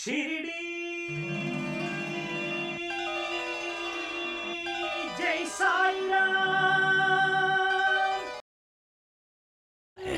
शिरडी जय साईं राम।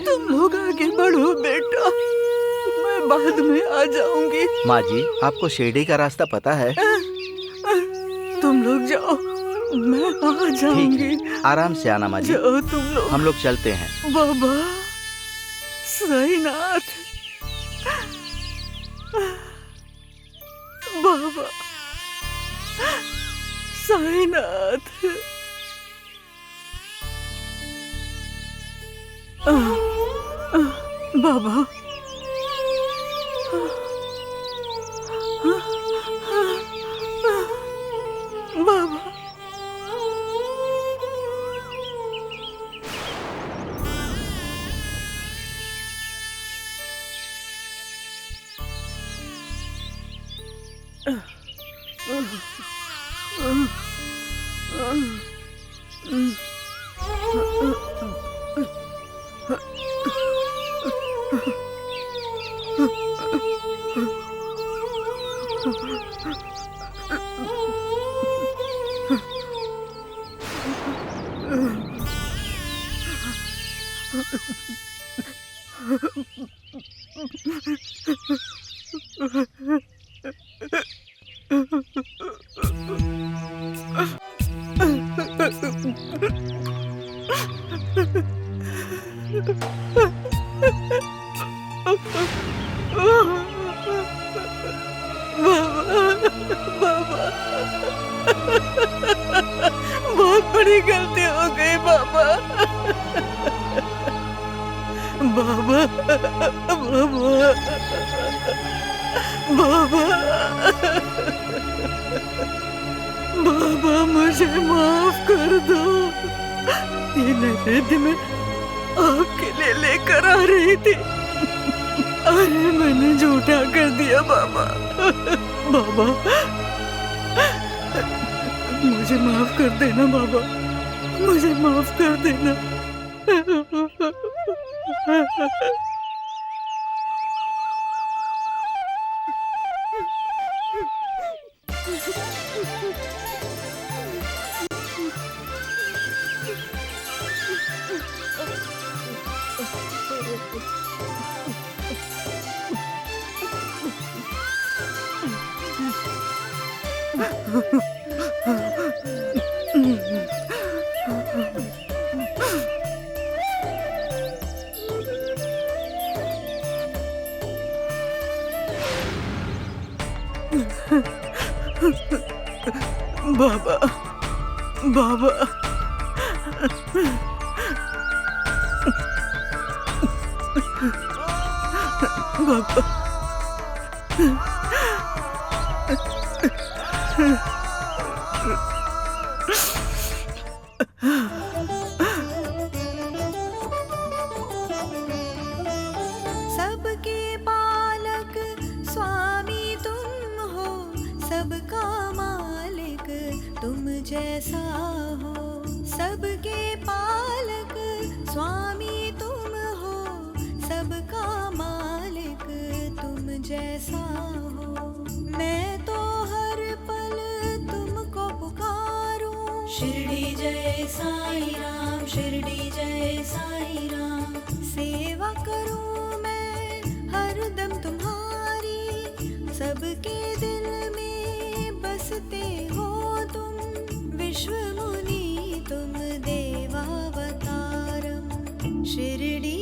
तुम लोग आगे बढ़ो बेटा, मैं बाद में आ जाऊंगी। माँ जी, आपको शिरडी का रास्ता पता है? तुम लोग जाओ, मैं आ जाऊंगी। आराम से आना माँ जी। जाओ तुम लोग। हम लोग चलते हैं। बाबा साईनाथ, बाबा साईनाथ। बाबा बाबा बहुत बड़ी गलती हो गई बाबा। बाबा बाबा बाबा बाबा, मुझे माफ कर दो। ये नैवेद्य में आपके लिए लेकर आ रही थी, अरे मैंने झूठा कर दिया बाबा। बाबा मुझे माफ कर देना बाबा, मुझे माफ कर देना। बाबा बाबा बाबा सबके पालक स्वामी तुम हो, सबका मालिक तुम जैसा हो। सबके पालक स्वामी तुम हो, सबका मालिक तुम जैसा हो। मैं तो हर पल तुमको पुकारूं, शिरडी जय साईं राम, शिरडी जय साईं राम। सेवा करूं मैं हरदम तुम्हारी, सबके दिल में बसते हो तुम। विश्व मुनि तुम देवावतारम, शिरडी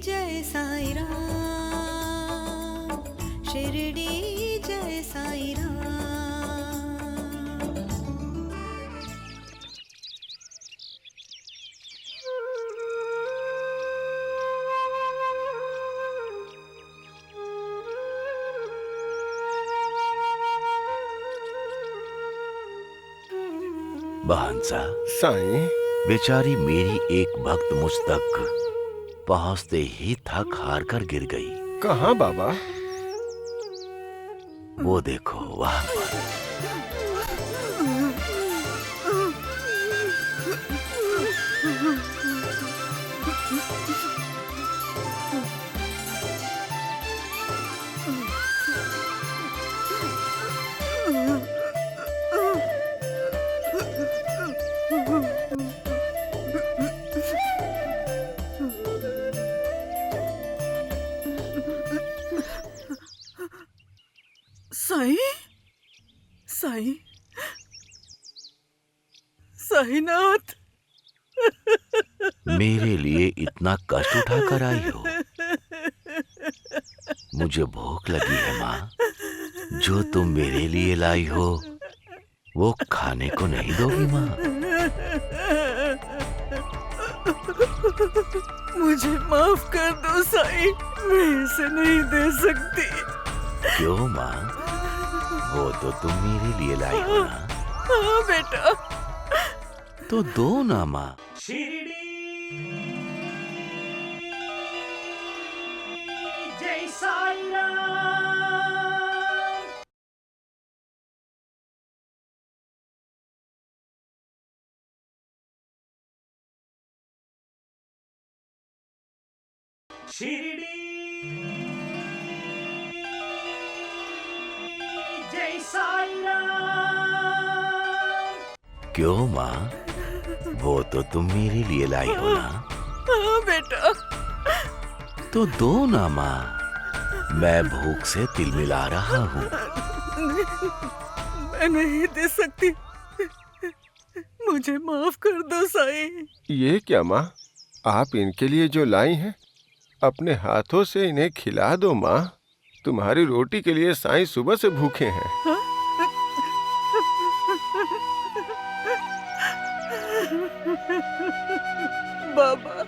जय साईं राम, शिरडी जय साईं राम। बहनसा साईं, बेचारी मेरी एक भक्त मुझ तक पहुंचते ही थक हार कर गिर गई। कहाँ बाबा? वो देखो वहां पर। साईं, साईं, साईनाथ। मेरे लिए इतना कष्ट उठाकर आई हो। मुझे भूख लगी है माँ। जो तुम मेरे लिए लाई हो वो खाने को नहीं दोगी माँ? मुझे माफ कर दो साईं, मैं इसे नहीं दे सकती। क्यों माँ? वो तो तुम मेरे लिए लाई हो ना। हाँ बेटा। तो दो ना माँ। जय साईं राम। शिरडी जय साईं राम। क्यों माँ? वो तो तुम मेरे लिए लाई हो ना। हाँ बेटा। तो दो ना माँ। मैं भूख से तिलमिला रहा हूँ। मैं नहीं दे सकती, मुझे माफ कर दो साईं। ये क्या माँ, आप इनके लिए जो लाई हैं अपने हाथों से इन्हें खिला दो माँ। तुम्हारी रोटी के लिए साईं सुबह से भूखे हैं। बाबा,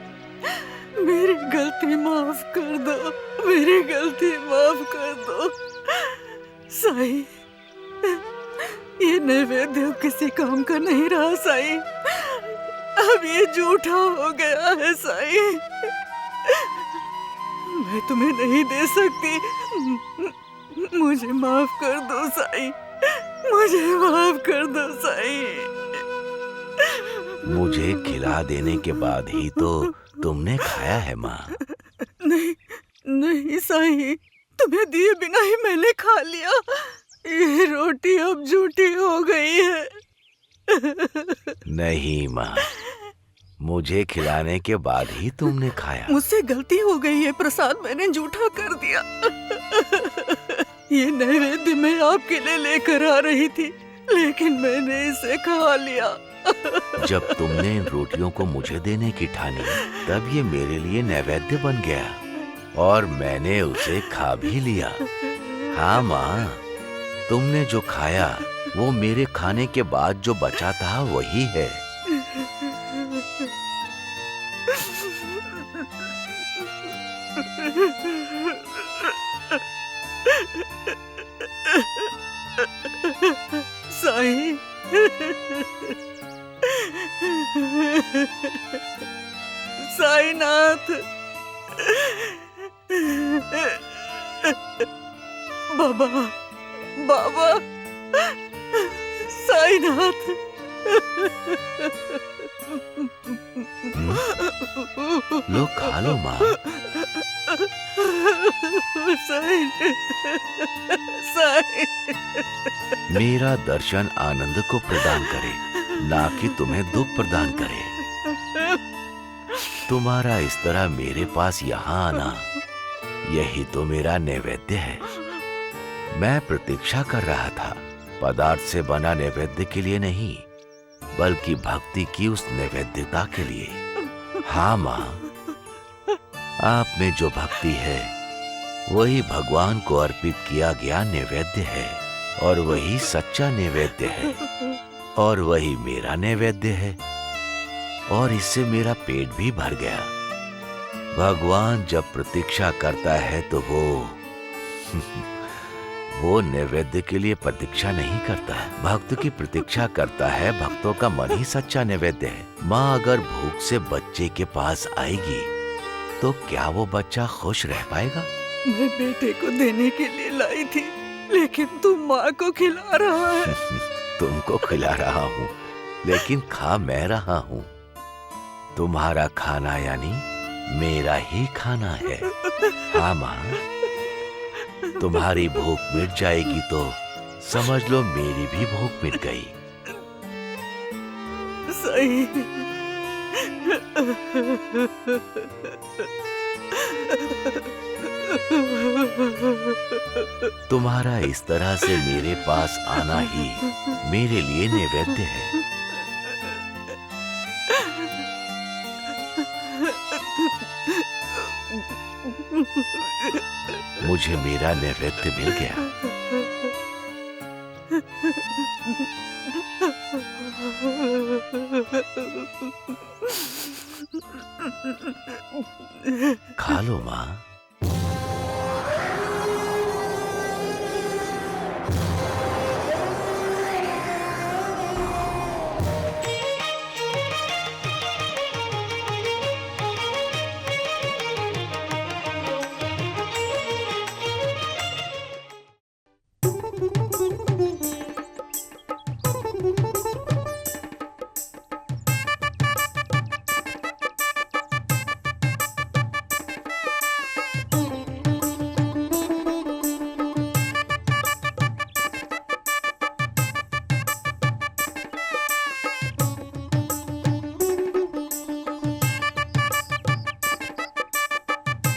मेरी गलती माफ कर दो, मेरी गलती माफ कर दो। साईं, ये नैवेद्य किसी काम का नहीं रहा साईं। अब ये झूठा हो गया है साईं। मैं तुम्हें नहीं दे सकती, मुझे माफ कर दो साईं, मुझे माफ कर दो साईं। मुझे खिला देने के बाद ही तो तुमने खाया है माँ। नहीं नहीं साईं, तुम्हें दिए बिना ही मैंने खा लिया। ये रोटी अब झूठी हो गई है। नहीं माँ, मुझे खिलाने के बाद ही तुमने खाया। मुझसे गलती हो गई है, प्रसाद मैंने झूठा कर दिया। ये नैवेद्य मैं आपके लिए लेकर आ रही थी, लेकिन मैंने इसे खा लिया। जब तुमने इन रोटियों को मुझे देने की ठानी, तब ये मेरे लिए नैवेद्य बन गया और मैंने उसे खा भी लिया। हाँ माँ, तुमने जो खाया वो मेरे खाने के बाद जो बचा था वही है। साईं, साईनाथ, बाबा, बाबा, साईनाथ। लो खा लो माँ। साईं, साईं। मेरा दर्शन आनंद को प्रदान करे, ना कि तुम्हें दुख प्रदान करे। तुम्हारा इस तरह मेरे पास यहाँ आना, यही तो मेरा नैवेद्य है। मैं प्रतीक्षा कर रहा था, पदार्थ से बना नैवेद्य के लिए नहीं, बल्कि भक्ति की उस नैवेद्यता के लिए। हाँ माँ, आप में जो भक्ति है वही भगवान को अर्पित किया गया नैवेद्य है, और वही सच्चा नैवेद्य है, और वही मेरा नैवेद्य है, और इससे मेरा पेट भी भर गया। भगवान जब प्रतीक्षा करता है तो वो नैवेद्य के लिए प्रतीक्षा नहीं करता, भक्त की प्रतीक्षा करता है। भक्तों का मन ही सच्चा नैवेद्य है। माँ अगर भूख से बच्चे के पास आएगी तो क्या वो बच्चा खुश रह पाएगा? मैं बेटे को देने के लिए लाई थी, लेकिन तुम माँ को खिला रहा है। तुमको खिला रहा हूँ, लेकिन खा मैं रहा हूँ। तुम्हारा खाना यानी मेरा ही खाना है। हाँ माँ, तुम्हारी भूख मिट जाएगी तो समझ लो मेरी भी भूख मिट गई। सही। तुम्हारा इस तरह से मेरे पास आना ही मेरे लिए नैवेद्य है। मुझे मेरा नैवेद्य मिल गया। खा लो माँ।